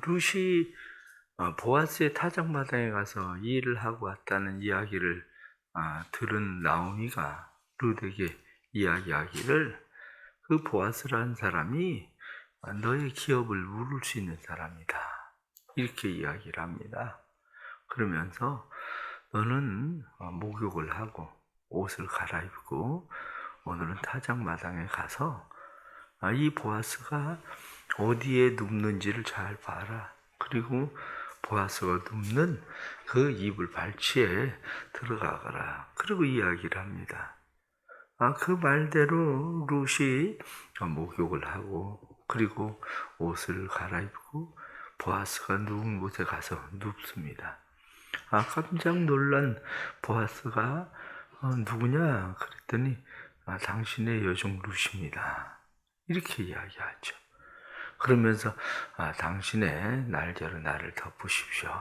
룻이 보아스의 타작마당에 가서 일을 하고 왔다는 이야기를 들은 나오미가 룻에게 이야기하기를 그 보아스라는 사람이 너의 기업을 물을 수 있는 사람이다. 이렇게 이야기를 합니다. 그러면서 너는 목욕을 하고 옷을 갈아입고 오늘은 타작마당에 가서 이 보아스가 어디에 눕는지를 잘 봐라. 그리고 보아스가 눕는 그 이불 발치에 들어가거라. 그리고 이야기를 합니다. 그 말대로 룻이 목욕을 하고 그리고 옷을 갈아입고 보아스가 누운 곳에 가서 눕습니다. 깜짝 놀란 보아스가 누구냐? 그랬더니 당신의 여종 룻입니다. 이렇게 이야기하죠. 그러면서 당신의 날개로 나를 덮으십시오.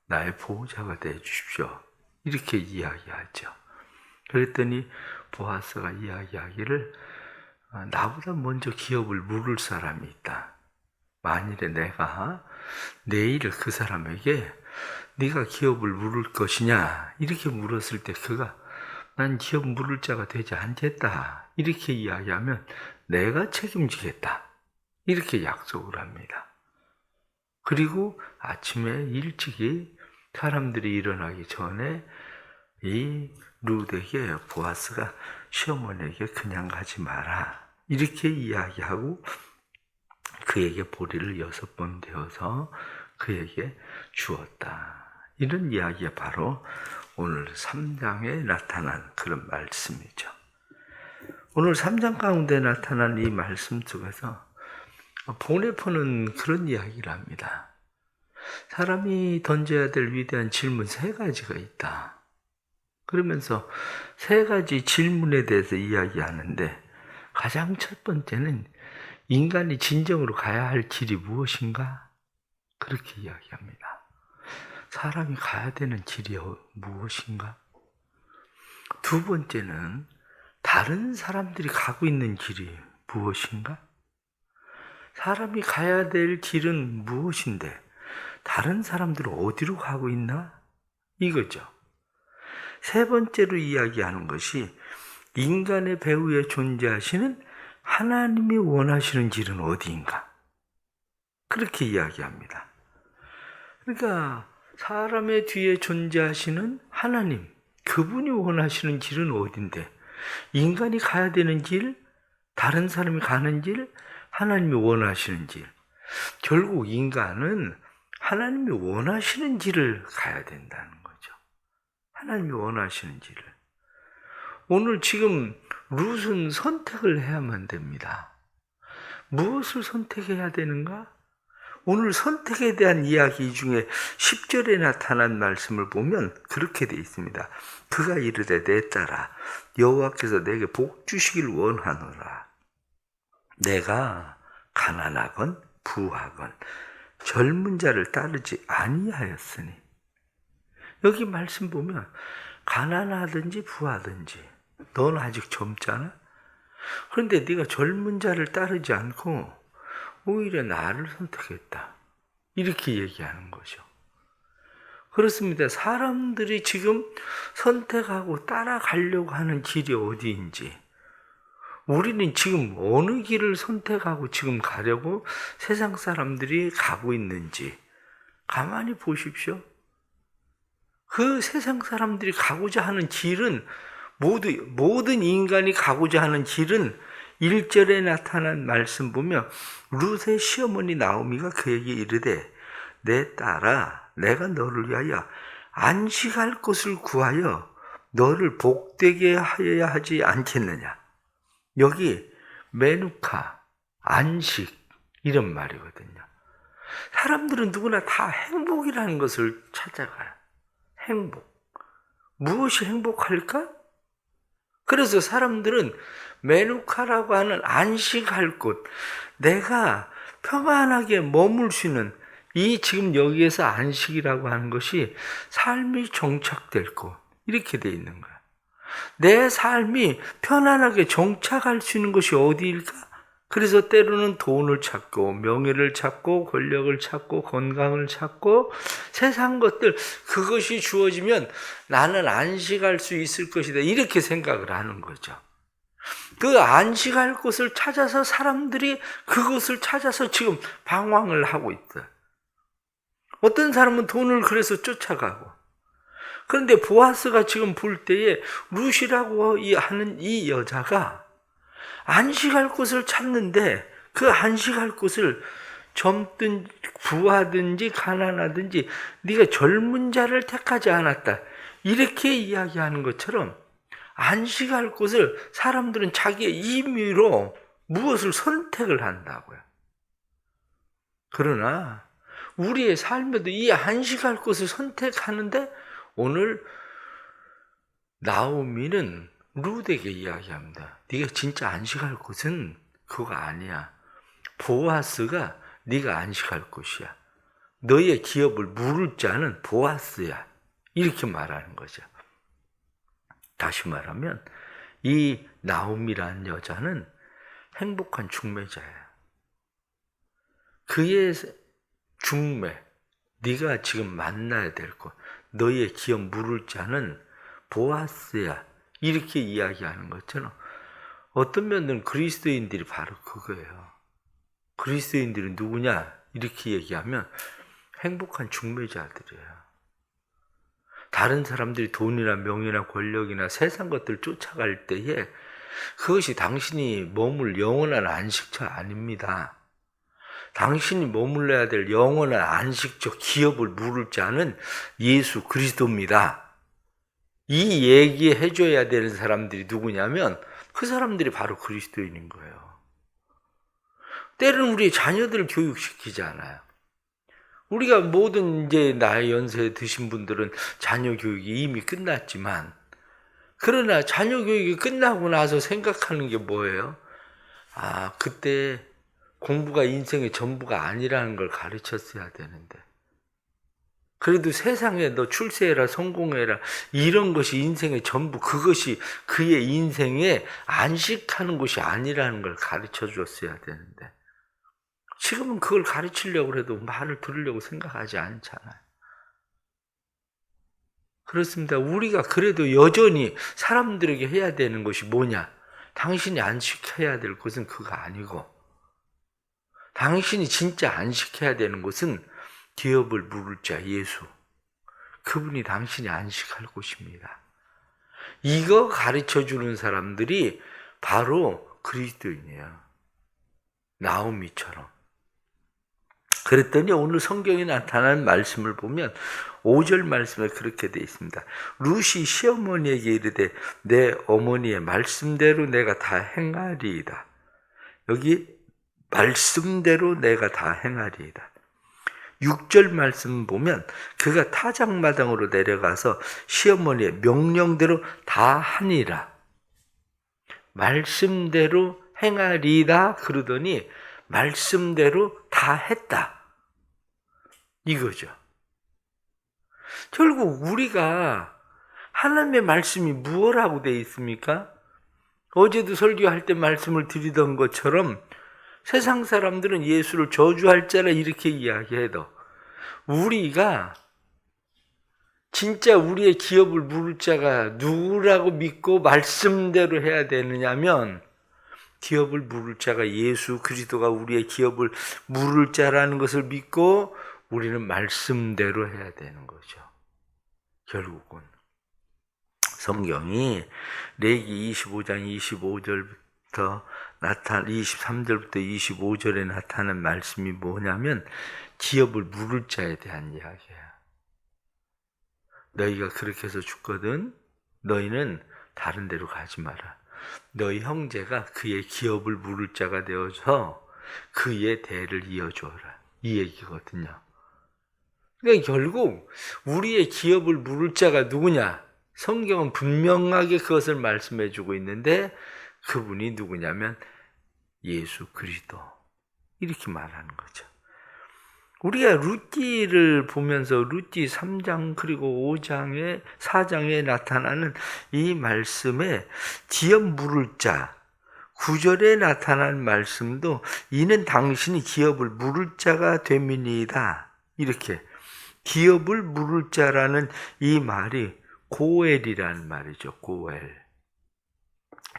나의 보호자가 되어 주십시오. 이렇게 이야기하죠. 그랬더니 보아스가 이야기하기를 나보다 먼저 기업을 물을 사람이 있다. 만일에 내가 내일 그 사람에게 네가 기업을 물을 것이냐 이렇게 물었을 때 그가 난 기업 물을 자가 되지 않겠다 이렇게 이야기하면 내가 책임지겠다 이렇게 약속을 합니다. 그리고 아침에 일찍이 사람들이 일어나기 전에 이 룻에게 보아스가 시어머니에게 그냥 가지 마라 이렇게 이야기하고 그에게 보리를 6번 되어서 그에게 주었다. 이런 이야기가 바로 오늘 3장에 나타난 그런 말씀이죠. 오늘 3장 가운데 나타난 이 말씀 속에서 보네포는 그런 이야기를 합니다. 사람이 던져야 될 위대한 질문 3가지가 있다. 그러면서 3가지 질문에 대해서 이야기하는데 가장 첫 번째는 인간이 진정으로 가야 할 길이 무엇인가? 그렇게 이야기합니다. 사람이 가야 되는 길이 무엇인가? 두 번째는 다른 사람들이 가고 있는 길이 무엇인가? 사람이 가야 될 길은 무엇인데 다른 사람들은 어디로 가고 있나? 이거죠. 세 번째로 이야기하는 것이 인간의 배후에 존재하시는 하나님이 원하시는 길은 어디인가? 그렇게 이야기합니다. 그러니까 사람의 뒤에 존재하시는 하나님, 그분이 원하시는 길은 어딘데 인간이 가야 되는 길, 다른 사람이 가는 길, 하나님이 원하시는 길. 결국 인간은 하나님이 원하시는 길을 가야 된다는 거죠. 하나님이 원하시는 길을. 오늘 지금 룻은 선택을 해야만 됩니다. 무엇을 선택해야 되는가? 오늘 선택에 대한 이야기 중에 10절에 나타난 말씀을 보면 그렇게 되어 있습니다. 그가 이르되 내 딸아 여호와께서 내게 복 주시길 원하노라. 내가 가난하건 부하건 젊은 자를 따르지 아니하였으니. 여기 말씀 보면 가난하든지 부하든지 넌 아직 젊잖아. 그런데 네가 젊은 자를 따르지 않고 오히려 나를 선택했다. 이렇게 얘기하는 거죠. 그렇습니다. 사람들이 지금 선택하고 따라가려고 하는 길이 어디인지, 우리는 지금 어느 길을 선택하고 지금 가려고 세상 사람들이 가고 있는지 가만히 보십시오. 그 세상 사람들이 가고자 하는 길은 모든 인간이 가고자 하는 길은 1절에 나타난 말씀 보면 룻의 시어머니 나오미가 그에게 이르되 내 딸아 내가 너를 위하여 안식할 곳을 구하여 너를 복되게 하여야 하지 않겠느냐. 여기 메누카, 안식 이런 말이거든요. 사람들은 누구나 다 행복이라는 것을 찾아가요. 행복. 무엇이 행복할까? 그래서 사람들은 메누카라고 하는 안식할 곳, 내가 평안하게 머물 수 있는 이 지금 여기에서 안식이라고 하는 것이 삶이 정착될 곳, 이렇게 돼 있는 거야. 내 삶이 편안하게 정착할 수 있는 것이 어디일까? 그래서 때로는 돈을 찾고 명예를 찾고 권력을 찾고 건강을 찾고 세상 것들, 그것이 주어지면 나는 안식할 수 있을 것이다, 이렇게 생각을 하는 거죠. 그 안식할 곳을 찾아서 사람들이 그것을 찾아서 지금 방황을 하고 있다. 어떤 사람은 돈을 그래서 쫓아가고, 그런데 보아스가 지금 볼 때에 룻이라고 하는 이 여자가 안식할 곳을 찾는데, 그 안식할 곳을 젊든 부하든지 가난하든지 네가 젊은 자를 택하지 않았다, 이렇게 이야기하는 것처럼 안식할 곳을 사람들은 자기의 임의로 무엇을 선택을 한다고요. 그러나 우리의 삶에도 이 안식할 곳을 선택하는데, 오늘 나오미는 룻에게 이야기합니다. 네가 진짜 안식할 곳은 그거 아니야. 보아스가 네가 안식할 곳이야. 너의 기업을 물을 자는 보아스야, 이렇게 말하는 거죠. 다시 말하면 이 나오미라는 여자는 행복한 중매자예요. 그의 중매, 네가 지금 만나야 될 것, 너의 기업 물을 자는 보아스야, 이렇게 이야기하는 것처럼 어떤 면들은 그리스도인들이 바로 그거예요. 그리스도인들은 누구냐 이렇게 얘기하면 행복한 중매자들이에요. 다른 사람들이 돈이나 명예나 권력이나 세상 것들을 쫓아갈 때에 그것이 당신이 머물 영원한 안식처 아닙니다. 당신이 머물러야 될 영원한 안식처, 기업을 물을 자는 예수 그리스도입니다. 이 얘기해 줘야 되는 사람들이 누구냐면 그 사람들이 바로 그리스도인인 거예요. 때로는 우리 자녀들을 교육시키잖아요. 우리가 모든 이제 나이 연세에 드신 분들은 자녀 교육이 이미 끝났지만, 그러나 자녀 교육이 끝나고 나서 생각하는 게 뭐예요? 아, 그때 공부가 인생의 전부가 아니라는 걸 가르쳤어야 되는데, 그래도 세상에 너 출세해라, 성공해라, 이런 것이 인생의 전부, 그것이 그의 인생에 안식하는 것이 아니라는 걸 가르쳐 줬어야 되는데, 지금은 그걸 가르치려고 해도 말을 들으려고 생각하지 않잖아요. 그렇습니다. 우리가 그래도 여전히 사람들에게 해야 되는 것이 뭐냐? 당신이 안식해야 될 것은 그거 아니고, 당신이 진짜 안식해야 되는 것은 기업을 물을 자 예수, 그분이 당신이 안식할 곳입니다. 이거 가르쳐주는 사람들이 바로 그리스도인이에요. 나오미처럼. 그랬더니 오늘 성경에 나타난 말씀을 보면 5절 말씀에 그렇게 되어 있습니다. 룻이 시어머니에게 이르되 내 어머니의 말씀대로 내가 다 행하리이다. 여기 말씀대로 내가 다 행하리이다. 6절 말씀 보면 그가 타작마당으로 내려가서 시어머니의 명령대로 다 하니라. 말씀대로 행하리이다 그러더니 말씀대로 다 했다, 이거죠. 결국 우리가 하나님의 말씀이 무엇이라고 되어 있습니까? 어제도 설교할 때 말씀을 드리던 것처럼 세상 사람들은 예수를 저주할 자라 이렇게 이야기해도, 우리가 진짜 우리의 기업을 물을 자가 누구라고 믿고 말씀대로 해야 되느냐면, 기업을 물을 자가 예수 그리스도가 우리의 기업을 물을 자라는 것을 믿고 우리는 말씀대로 해야 되는 거죠. 결국은 성경이 레기 25장 25절부터 23절부터 25절에 나타난 말씀이 뭐냐면 기업을 물을 자에 대한 이야기예요. 너희가 그렇게 해서 죽거든 너희는 다른 데로 가지 마라. 너희 형제가 그의 기업을 물을 자가 되어서 그의 대를 이어주어라, 이 얘기거든요. 그러니까 결국 우리의 기업을 물을 자가 누구냐? 성경은 분명하게 그것을 말씀해 주고 있는데 그분이 누구냐면 예수 그리스도, 이렇게 말하는 거죠. 우리가 룻기를 보면서 룻기 3장 그리고 5장에 4장에 나타나는 이 말씀에 기업 물을 자, 9절에 나타난 말씀도 이는 당신이 기업을 물을 자가 됨이니이다. 이렇게 기업을 물을 자라는 이 말이 고엘이라는 말이죠. 고엘.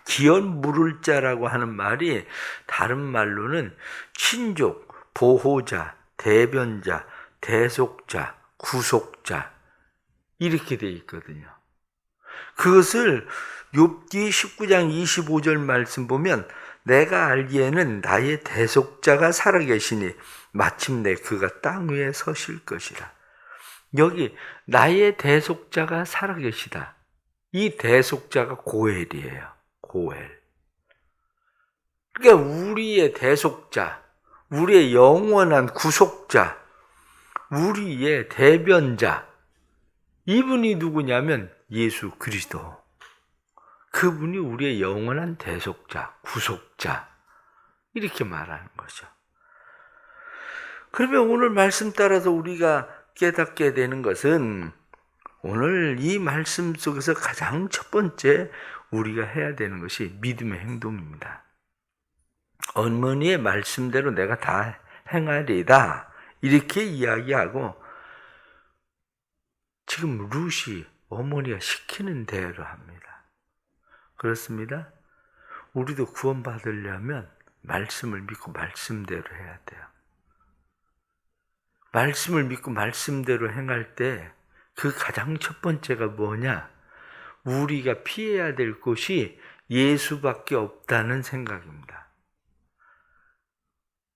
기업 물을 자라고 하는 말이 다른 말로는 친족, 보호자, 대변자, 대속자, 구속자 이렇게 되어 있거든요. 그것을 욥기 19장 25절 말씀 보면 내가 알기에는 나의 대속자가 살아계시니 마침내 그가 땅 위에 서실 것이라. 여기 나의 대속자가 살아계시다. 이 대속자가 고엘이에요. 고엘. 그러니까 우리의 대속자, 우리의 영원한 구속자, 우리의 대변자, 이분이 누구냐면 예수 그리스도. 그분이 우리의 영원한 대속자, 구속자 이렇게 말하는 거죠. 그러면 오늘 말씀 따라서 우리가 깨닫게 되는 것은 오늘 이 말씀 속에서 가장 첫 번째 우리가 해야 되는 것이 믿음의 행동입니다. 어머니의 말씀대로 내가 다 행하리이다 이렇게 이야기하고 지금 룻이 어머니가 시키는 대로 합니다. 그렇습니다. 우리도 구원받으려면 말씀을 믿고 말씀대로 해야 돼요. 말씀을 믿고 말씀대로 행할 때 그 가장 첫 번째가 뭐냐? 우리가 피해야 될 곳이 예수밖에 없다는 생각입니다.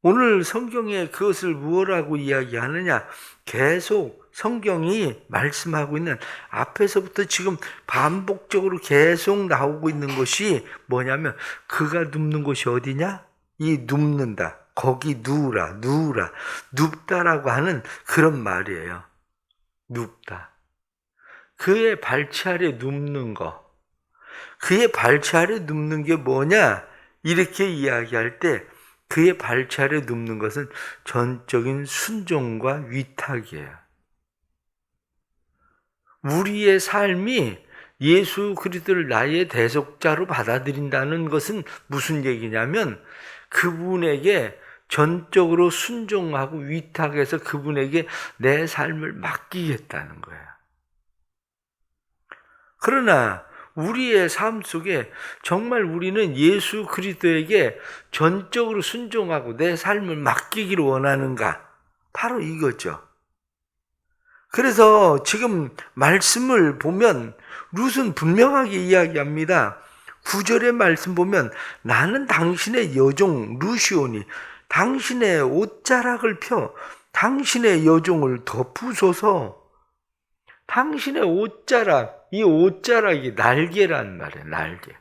오늘 성경에 그것을 무엇라고 이야기하느냐? 계속 성경이 말씀하고 있는 앞에서부터 지금 반복적으로 계속 나오고 있는 것이 뭐냐면 그가 눕는 곳이 어디냐? 이 눕는다. 거기 누우라, 누우라, 눕다라고 하는 그런 말이에요. 눕다. 그의 발치 아래 눕는 거. 그의 발치 아래 눕는 게 뭐냐? 이렇게 이야기할 때 그의 발치 아래 눕는 것은 전적인 순종과 위탁이에요. 우리의 삶이 예수 그리스도를 나의 대속자로 받아들인다는 것은 무슨 얘기냐면 그분에게 전적으로 순종하고 위탁해서 그분에게 내 삶을 맡기겠다는 거예요. 그러나 우리의 삶 속에 정말 우리는 예수 그리스도에게 전적으로 순종하고 내 삶을 맡기기를 원하는가? 바로 이거죠. 그래서 지금 말씀을 보면 룻은 분명하게 이야기합니다. 9절의 말씀 보면 나는 당신의 여종 룻이오니 당신의 옷자락을 펴 당신의 여종을 덮으소서. 당신의 옷자락, 이 옷자락이 날개란 말이에요. 날개.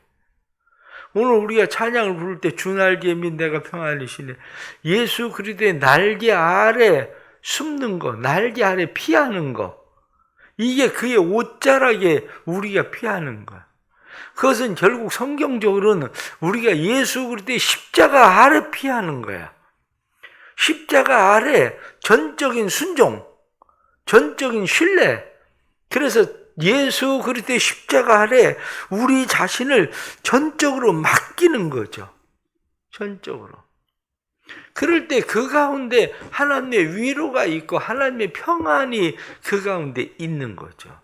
오늘 우리가 찬양을 부를 때 주 날개 및 내가 평안이시네. 예수 그리스도의 날개 아래 숨는 거, 날개 아래 피하는 거. 이게 그의 옷자락에 우리가 피하는 거야. 그것은 결국 성경적으로는 우리가 예수 그리스도의 십자가 아래 피하는 거야. 십자가 아래 전적인 순종, 전적인 신뢰. 그래서 예수 그리스도의 십자가 아래 우리 자신을 전적으로 맡기는 거죠. 전적으로. 그럴 때 그 가운데 하나님의 위로가 있고 하나님의 평안이 그 가운데 있는 거죠.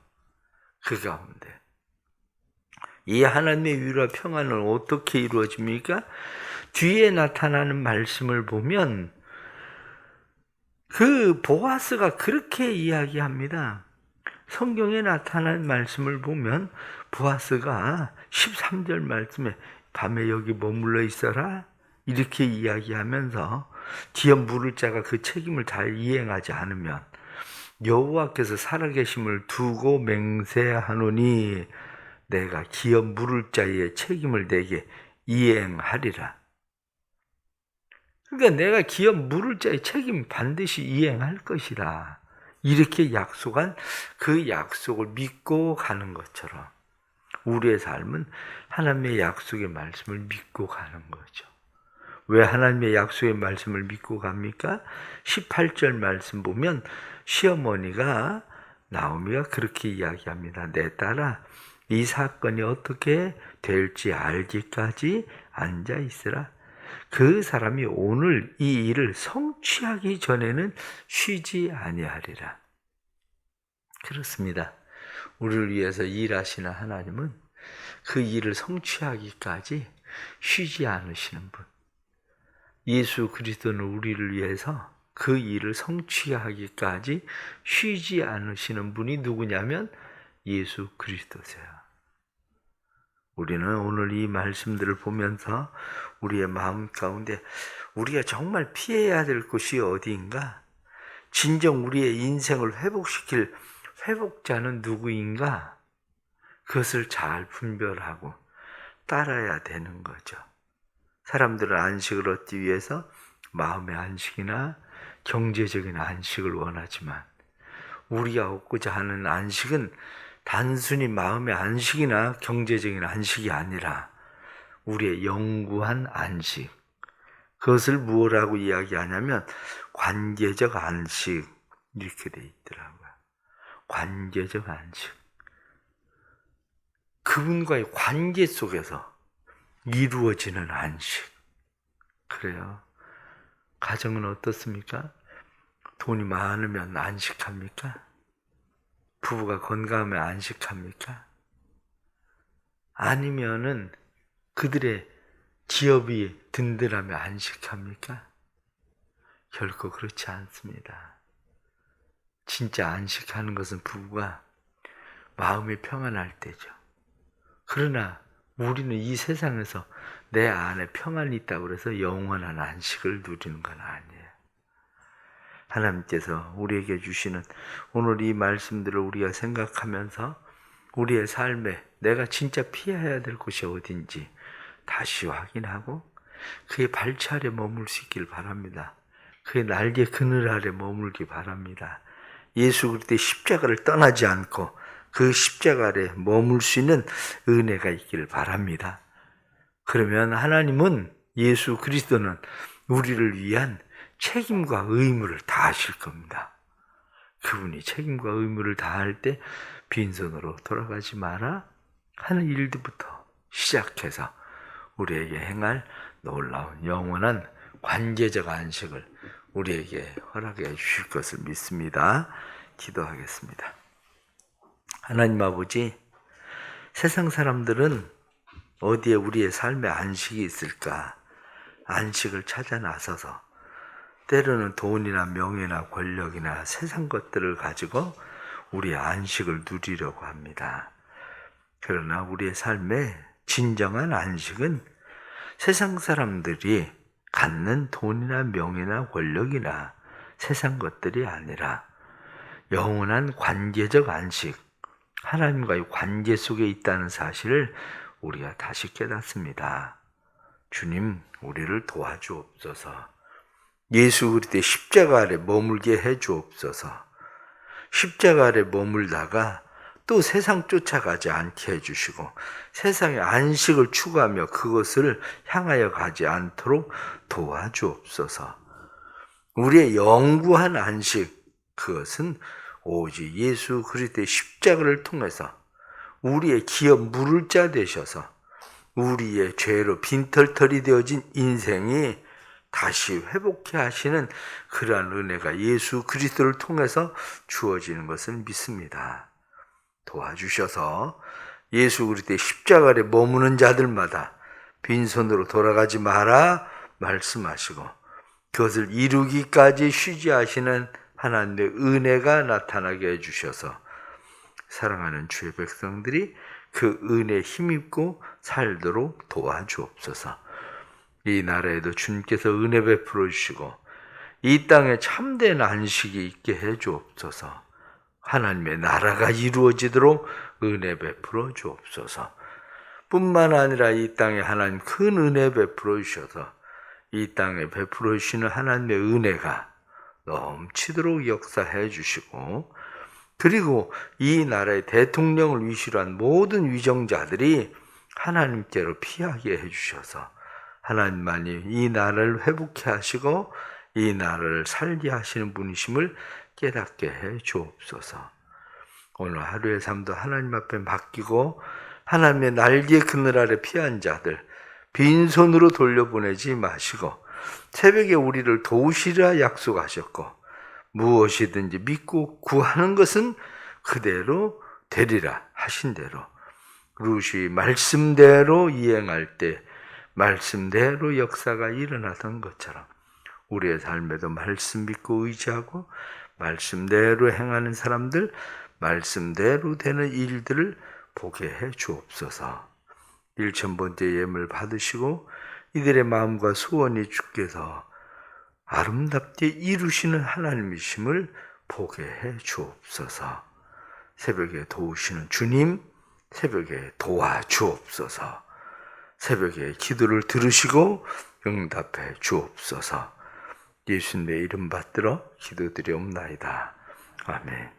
그 가운데. 이 하나님의 위로와 평안은 어떻게 이루어집니까? 뒤에 나타나는 말씀을 보면 그 보아스가 그렇게 이야기합니다. 성경에 나타난 말씀을 보면 보아스가 13절 말씀에 밤에 여기 머물러 있어라 이렇게 이야기하면서 기업 물을 자가 그 책임을 잘 이행하지 않으면 여호와께서 살아계심을 두고 맹세하노니 내가 기업 물을 자의 책임을 내게 이행하리라. 그러니까 내가 기업 물을 자의 책임 반드시 이행할 것이다. 이렇게 약속한 그 약속을 믿고 가는 것처럼 우리의 삶은 하나님의 약속의 말씀을 믿고 가는 거죠. 왜 하나님의 약속의 말씀을 믿고 갑니까? 18절 말씀 보면 시어머니가 나오미가 그렇게 이야기합니다. 내 딸아, 이 사건이 어떻게 될지 알기까지 앉아 있으라. 그 사람이 오늘 이 일을 성취하기 전에는 쉬지 아니하리라. 그렇습니다. 우리를 위해서 일하시는 하나님은 그 일을 성취하기까지 쉬지 않으시는 분. 예수 그리스도는 우리를 위해서 그 일을 성취하기까지 쉬지 않으시는 분이 누구냐면 예수 그리스도세요. 우리는 오늘 이 말씀들을 보면서 우리의 마음 가운데 우리가 정말 피해야 될 곳이 어디인가? 진정 우리의 인생을 회복시킬 회복자는 누구인가? 그것을 잘 분별하고 따라야 되는 거죠. 사람들은 안식을 얻기 위해서 마음의 안식이나 경제적인 안식을 원하지만 우리가 얻고자 하는 안식은 단순히 마음의 안식이나 경제적인 안식이 아니라 우리의 영구한 안식. 그것을 무엇이라고 이야기하냐면 관계적 안식 이렇게 돼 있더라고요. 관계적 안식. 그분과의 관계 속에서 이루어지는 안식. 그래요. 가정은 어떻습니까? 돈이 많으면 안식합니까? 부부가 건강하면 안식합니까? 아니면은 그들의 기업이 든든하면 안식합니까? 결코 그렇지 않습니다. 진짜 안식하는 것은 부부가 마음이 평안할 때죠. 그러나 우리는 이 세상에서 내 안에 평안이 있다고 해서 영원한 안식을 누리는 건 아니에요. 하나님께서 우리에게 주시는 오늘 이 말씀들을 우리가 생각하면서 우리의 삶에 내가 진짜 피해야 될 곳이 어딘지 다시 확인하고 그의 발치 아래 머물 수 있길 바랍니다. 그의 날개 그늘 아래 머물기 바랍니다. 예수 그리스도의 십자가를 떠나지 않고 그 십자가 아래 머물 수 있는 은혜가 있기를 바랍니다. 그러면 하나님은 예수 그리스도는 우리를 위한 책임과 의무를 다하실 겁니다. 그분이 책임과 의무를 다할 때 빈손으로 돌아가지 마라 하는 일부터 시작해서 우리에게 행할 놀라운 영원한 관계적 안식을 우리에게 허락해 주실 것을 믿습니다. 기도하겠습니다. 하나님 아버지, 세상 사람들은 어디에 우리의 삶의 안식이 있을까? 안식을 찾아 나서서 때로는 돈이나 명예나 권력이나 세상 것들을 가지고 우리의 안식을 누리려고 합니다. 그러나 우리의 삶의 진정한 안식은 세상 사람들이 갖는 돈이나 명예나 권력이나 세상 것들이 아니라 영원한 관계적 안식, 하나님과의 관계 속에 있다는 사실을 우리가 다시 깨닫습니다. 주님, 우리를 도와주옵소서. 예수 그리스도의 십자가 아래 머물게 해 주옵소서. 십자가 아래 머물다가 또 세상 쫓아가지 않게 해주시고 세상의 안식을 추구하며 그것을 향하여 가지 않도록 도와주옵소서. 우리의 영구한 안식, 그것은 오직 예수 그리스도의 십자가를 통해서 우리의 기업 물을 자 되셔서 우리의 죄로 빈털털이 되어진 인생이 다시 회복해 하시는 그러한 은혜가 예수 그리스도를 통해서 주어지는 것을 믿습니다. 도와주셔서 예수 그리스도의 십자가 아래 머무는 자들마다 빈손으로 돌아가지 마라 말씀하시고 그것을 이루기까지 쉬지 하시는 하나님의 은혜가 나타나게 해주셔서 사랑하는 주의 백성들이 그 은혜에 힘입고 살도록 도와주옵소서. 이 나라에도 주님께서 은혜 베풀어 주시고 이 땅에 참된 안식이 있게 해 주옵소서. 하나님의 나라가 이루어지도록 은혜 베풀어 주옵소서. 뿐만 아니라 이 땅에 하나님 큰 은혜 베풀어 주셔서 이 땅에 베풀어 주시는 하나님의 은혜가 넘치도록 역사해 주시고 그리고 이 나라의 대통령을 위시로 한 모든 위정자들이 하나님께로 피하게 해 주셔서 하나님만이 이 나라를 회복해 하시고 이 나라를 살게 하시는 분이심을 깨닫게 해 주옵소서. 오늘 하루의 삶도 하나님 앞에 맡기고 하나님의 날개 그늘 아래 피한 자들 빈손으로 돌려보내지 마시고 새벽에 우리를 도우시리라 약속하셨고 무엇이든지 믿고 구하는 것은 그대로 되리라 하신 대로 루시 말씀대로 이행할 때 말씀대로 역사가 일어나던 것처럼 우리의 삶에도 말씀 믿고 의지하고 말씀대로 행하는 사람들, 말씀대로 되는 일들을 보게 해 주옵소서. 1000번째 예물 받으시고 이들의 마음과 소원이 주께서 아름답게 이루시는 하나님이심을 보게 해 주옵소서. 새벽에 도우시는 주님, 새벽에 도와주옵소서. 새벽에 기도를 들으시고 응답해 주옵소서. 예수님의 이름 받들어 기도드리옵나이다. 아멘.